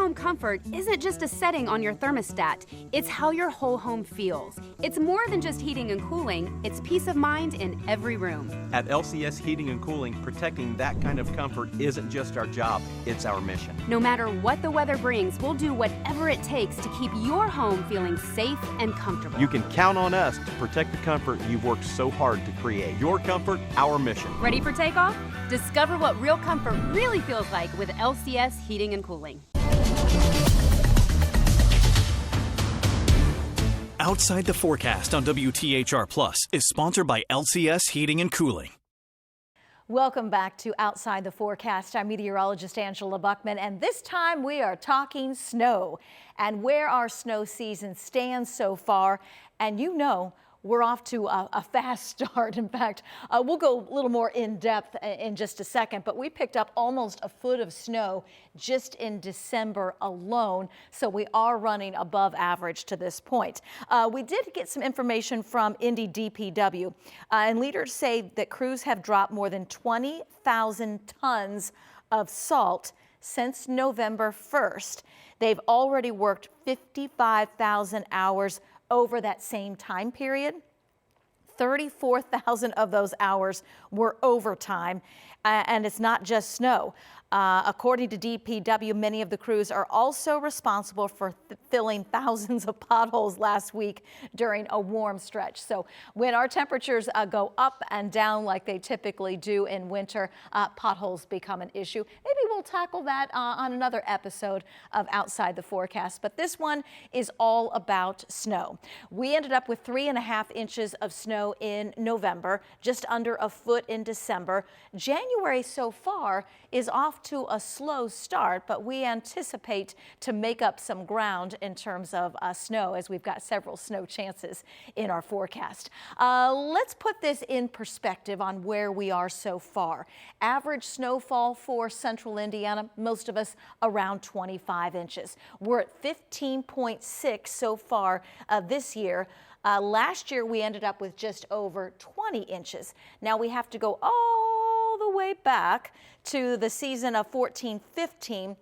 home comfort isn't just a setting on your thermostat, it's how your whole home feels. It's more than just heating and cooling, it's peace of mind in every room. At LCS Heating and Cooling, protecting that kind of comfort isn't just our job, it's our mission. No matter what the weather brings, we'll do whatever it takes to keep your home feeling safe and comfortable. You can count on us to protect the comfort you've worked so hard to create. Your comfort, our mission. Ready for takeoff? Discover what real comfort really feels like with LCS Heating and Cooling. Outside the Forecast on WTHR Plus is sponsored by LCS Heating and Cooling. Welcome back to Outside the Forecast. I'm meteorologist Angela Buchman, and this time we are talking snow and where our snow season stands so far. And you know, we're off to a fast start. In fact, we'll go a little more in depth in just a second, but we picked up almost a foot of snow just in December alone, so we are running above average to this point. We did get some information from Indy DPW, and leaders say that crews have dropped more than 20,000 tons of salt since November 1st. They've already worked 55,000 hours over that same time period. 34,000 of those hours were overtime, and it's not just snow. According to DPW, many of the crews are also responsible for filling thousands of potholes last week during a warm stretch. So when our temperatures go up and down like they typically do in winter, potholes become an issue. Maybe we'll tackle that on another episode of Outside the Forecast, but this one is all about snow. We ended up with 3.5 inches of snow in November, just under a foot in December. January so far is off to a slow start, but we anticipate to make up some ground in terms of snow, as we've got several snow chances in our forecast. Let's put this in perspective on where we are so far. Average snowfall for central Indiana, most of us around 25 inches. We're at 15.6 so far this year. Last year we ended up with just over 20 inches. Now we have to go all the way back to the season of 14-15.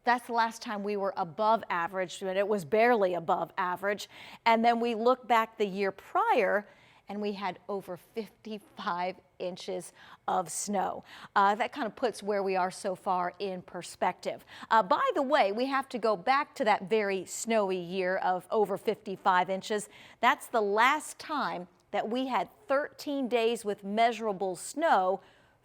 That's the last time we were above average, but it was barely above average. And then we look back the year prior, and we had over 55 inches of snow. That kind of puts where we are so far in perspective. By the way, we have to go back to that very snowy year of over 55 inches. That's the last time that we had 13 days with measurable snow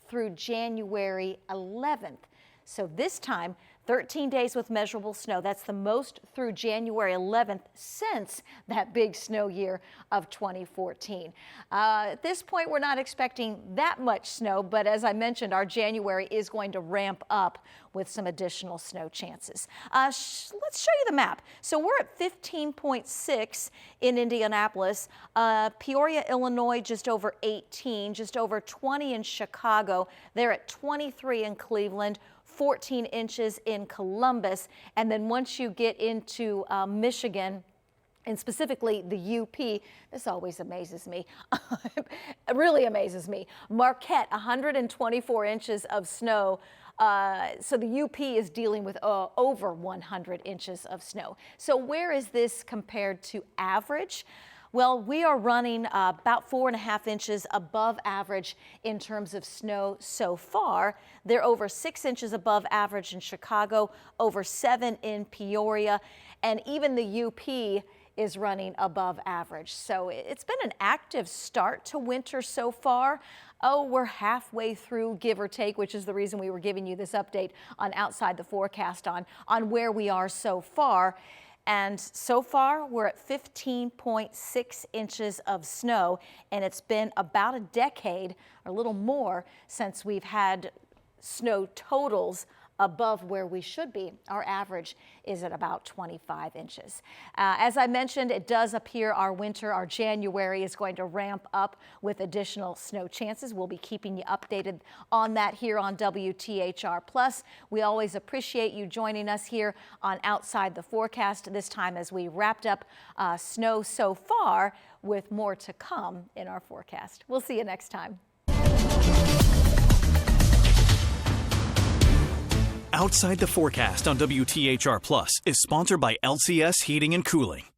through January 11th. So this time, 13 days with measurable snow. That's the most through January 11th since that big snow year of 2014. At this point, we're not expecting that much snow, but as I mentioned, our January is going to ramp up with some additional snow chances. Let's show you the map. So we're at 15.6 in Indianapolis, Peoria, Illinois, just over 18, just over 20 in Chicago. They're at 23 in Cleveland, 14 inches in Columbus, and then once you get into Michigan, and specifically the UP, this always amazes me. It really amazes me. Marquette, 124 inches of snow. So the UP is dealing with over 100 inches of snow. So where is this compared to average? Well, we are running about 4.5 inches above average in terms of snow so far. They're over 6 inches above average in Chicago, over 7 in Peoria, and even the UP is running above average. So it's been an active start to winter so far. Oh, we're halfway through, give or take, which is the reason we were giving you this update on Outside the Forecast on where we are so far. And so far, we're at 15.6 inches of snow, and it's been about a decade, or a little more, since we've had snow totals above where we should be. Our average is at about 25 inches. As I mentioned, it does appear our winter, our January, is going to ramp up with additional snow chances. We'll be keeping you updated on that here on WTHR Plus. We always appreciate you joining us here on Outside the Forecast, this time as we wrapped up snow so far, with more to come in our forecast. We'll see you next time. Outside the Forecast on WTHR Plus is sponsored by LCS Heating and Cooling.